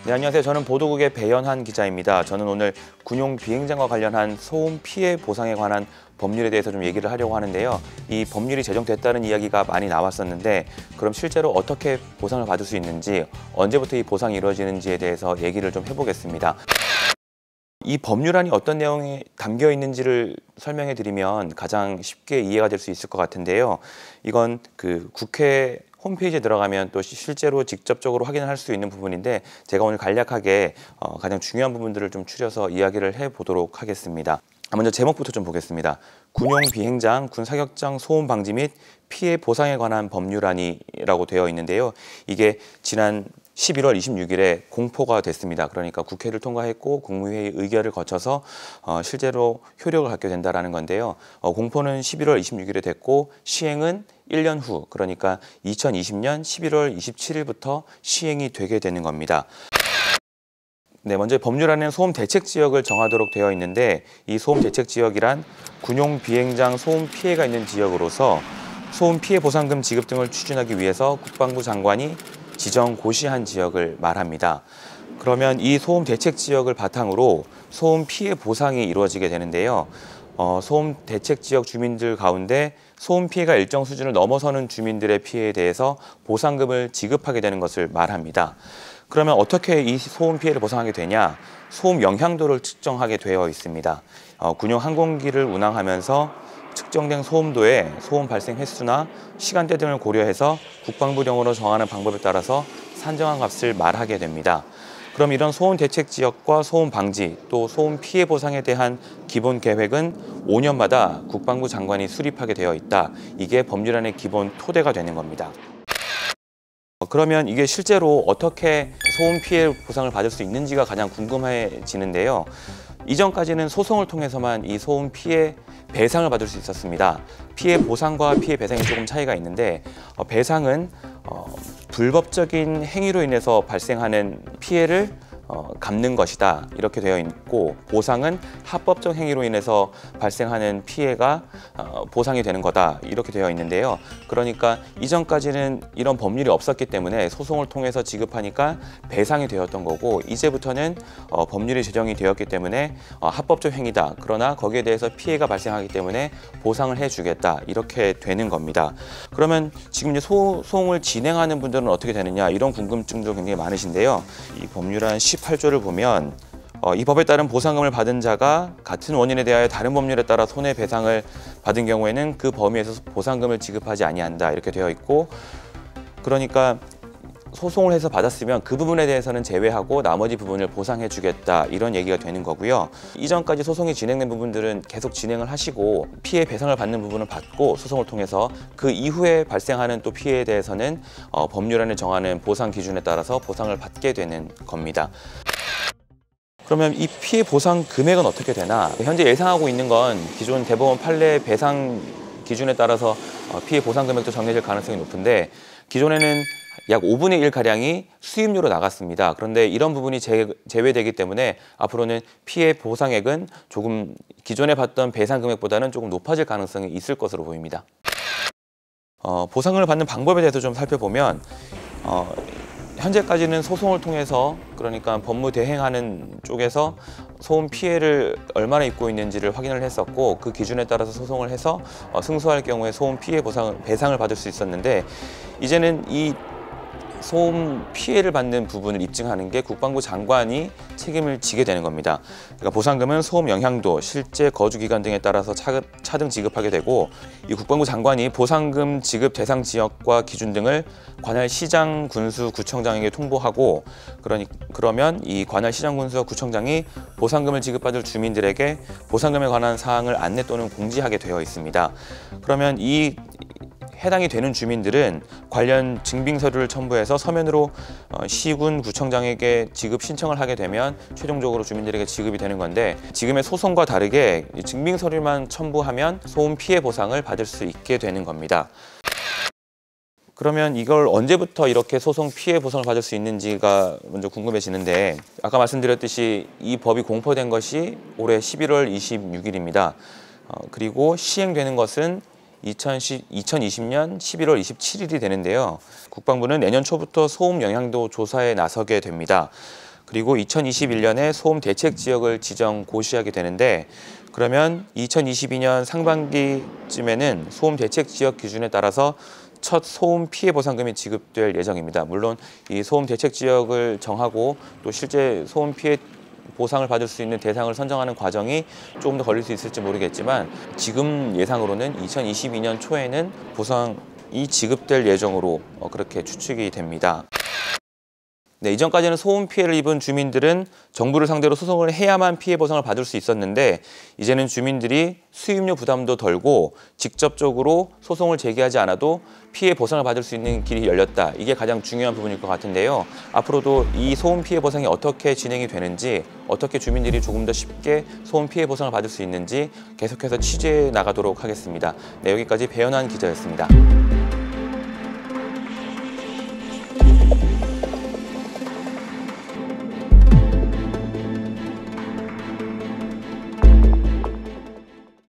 네, 안녕하세요. 저는 보도국의 배연환 기자입니다. 저는 오늘 군용 비행장과 관련한 소음 피해 보상에 관한 법률에 대해서 좀 얘기를 하려고 하는데요. 이 법률이 제정됐다는 이야기가 많이 나왔었는데 그럼 실제로 어떻게 보상을 받을 수 있는지, 언제부터 이 보상이 이루어지는지에 대해서 얘기를 좀 해보겠습니다. 이 법률안이 어떤 내용이 담겨 있는지를 설명해 드리면 가장 쉽게 이해가 될 수 있을 것 같은데요. 이건 국회 홈페이지에 들어가면 또 실제로 직접적으로 확인을 할 수 있는 부분인데, 제가 오늘 간략하게 가장 중요한 부분들을 좀 추려서 이야기를 해보도록 하겠습니다. 먼저 제목부터 좀 보겠습니다. 군용 비행장, 군 사격장 소음 방지 및 피해 보상에 관한 법률안이라고 되어 있는데요. 이게 지난 11월 26일에 공포가 됐습니다. 그러니까 국회를 통과했고 국무회의 의결을 거쳐서 실제로 효력을 갖게 된다는 건데요. 공포는 11월 26일에 됐고 시행은 1년 후, 그러니까 2020년 11월 27일부터 시행이 되게 되는 겁니다. 네, 먼저 법률안에는 소음 대책 지역을 정하도록 되어 있는데, 이 소음 대책 지역이란 군용 비행장 소음 피해가 있는 지역으로서 소음 피해 보상금 지급 등을 추진하기 위해서 국방부 장관이 지정 고시한 지역을 말합니다. 그러면 이 소음 대책 지역을 바탕으로 소음 피해 보상이 이루어지게 되는데요. 소음 대책 지역 주민들 가운데 소음 피해가 일정 수준을 넘어서는 주민들의 피해에 대해서 보상금을 지급하게 되는 것을 말합니다. 그러면 어떻게 이 소음 피해를 보상하게 되냐? 소음 영향도를 측정하게 되어 있습니다. 군용 항공기를 운항하면서 측정된 소음도에 소음 발생 횟수나 시간대 등을 고려해서 국방부령으로 정하는 방법에 따라서 산정한 값을 말하게 됩니다. 그럼 이런 소음 대책 지역과 소음 방지, 또 소음 피해 보상에 대한 기본 계획은 5년마다 국방부 장관이 수립하게 되어 있다. 이게 법률안의 기본 토대가 되는 겁니다. 그러면 이게 실제로 어떻게 소음 피해 보상을 받을 수 있는지가 가장 궁금해지는데요. 이전까지는 소송을 통해서만 이 소음 피해 배상을 받을 수 있었습니다. 피해 보상과 피해 배상이 조금 차이가 있는데, 배상은 불법적인 행위로 인해서 발생하는 피해를 갚는 것이다, 이렇게 되어 있고, 보상은 합법적 행위로 인해서 발생하는 피해가 보상이 되는 거다, 이렇게 되어 있는데요. 그러니까 이전까지는 이런 법률이 없었기 때문에 소송을 통해서 지급하니까 배상이 되었던 거고, 이제부터는 법률이 제정이 되었기 때문에 합법적 행위다, 그러나 거기에 대해서 피해가 발생하기 때문에 보상을 해주겠다, 이렇게 되는 겁니다. 그러면 지금 이제 소송을 진행하는 분들은 어떻게 되느냐, 이런 궁금증도 굉장히 많으신데요. 이 법률안 18조를 보면 이 법에 따른 보상금을 받은 자가 같은 원인에 대하여 다른 법률에 따라 손해배상을 받은 경우에는 그 범위에서 보상금을 지급하지 아니한다, 이렇게 되어 있고, 그러니까 소송을 해서 받았으면 그 부분에 대해서는 제외하고 나머지 부분을 보상해 주겠다, 이런 얘기가 되는 거고요. 이전까지 소송이 진행된 부분들은 계속 진행을 하시고 피해 배상을 받는 부분을 받고 소송을 통해서 그 이후에 발생하는 또 피해에 대해서는 법률안에 정하는 보상 기준에 따라서 보상을 받게 되는 겁니다. 그러면 이 피해 보상 금액은 어떻게 되나? 현재 예상하고 있는 건 기존 대법원 판례 배상 기준에 따라서 피해 보상 금액도 정해질 가능성이 높은데, 기존에는 약 5분의 1가량이 수임료로 나갔습니다. 그런데 이런 부분이 제외되기 때문에 앞으로는 피해 보상액은 조금 기존에 받던 배상 금액보다는 조금 높아질 가능성이 있을 것으로 보입니다. 보상을 받는 방법에 대해서 좀 살펴보면, 현재까지는 소송을 통해서, 그러니까 법무 대행하는 쪽에서 소음 피해를 얼마나 입고 있는지를 확인을 했었고, 그 기준에 따라서 소송을 해서 승소할 경우에 소음 피해 배상을 받을 수 있었는데, 이제는 이 소음 피해를 받는 부분을 입증하는 게 국방부 장관이 책임을 지게 되는 겁니다. 그러니까 보상금은 소음 영향도, 실제 거주 기간 등에 따라서 차등 지급하게 되고, 이 국방부 장관이 보상금 지급 대상 지역과 기준 등을 관할 시장, 군수, 구청장에게 통보하고, 그러면 이 관할 시장, 군수와 구청장이 보상금을 지급받을 주민들에게 보상금에 관한 사항을 안내 또는 공지하게 되어 있습니다. 그러면 이 해당이 되는 주민들은 관련 증빙 서류를 첨부해서 서면으로 시군 구청장에게 지급 신청을 하게 되면 최종적으로 주민들에게 지급이 되는 건데, 지금의 소송과 다르게 증빙 서류만 첨부하면 소음 피해 보상을 받을 수 있게 되는 겁니다. 그러면 이걸 언제부터 이렇게 소송 피해 보상을 받을 수 있는지가 먼저 궁금해지는데, 아까 말씀드렸듯이 이 법이 공포된 것이 올해 11월 26일입니다. 그리고 시행되는 것은 2020년 11월 27일이 되는데요. 국방부는 내년 초부터 소음 영향도 조사에 나서게 됩니다. 그리고 2021년에 소음 대책 지역을 지정 고시하게 되는데, 그러면 2022년 상반기쯤에는 소음 대책 지역 기준에 따라서 첫 소음 피해 보상금이 지급될 예정입니다. 물론 이 소음 대책 지역을 정하고 또 실제 소음 피해 보상을 받을 수 있는 대상을 선정하는 과정이 조금 더 걸릴 수 있을지 모르겠지만, 지금 예상으로는 2022년 초에는 보상이 지급될 예정으로 그렇게 추측이 됩니다. 네, 이전까지는 소음 피해를 입은 주민들은 정부를 상대로 소송을 해야만 피해 보상을 받을 수 있었는데, 이제는 주민들이 수임료 부담도 덜고 직접적으로 소송을 제기하지 않아도 피해 보상을 받을 수 있는 길이 열렸다. 이게 가장 중요한 부분일 것 같은데요. 앞으로도 이 소음 피해 보상이 어떻게 진행이 되는지, 어떻게 주민들이 조금 더 쉽게 소음 피해 보상을 받을 수 있는지 계속해서 취재해 나가도록 하겠습니다. 네, 여기까지 배현환 기자였습니다.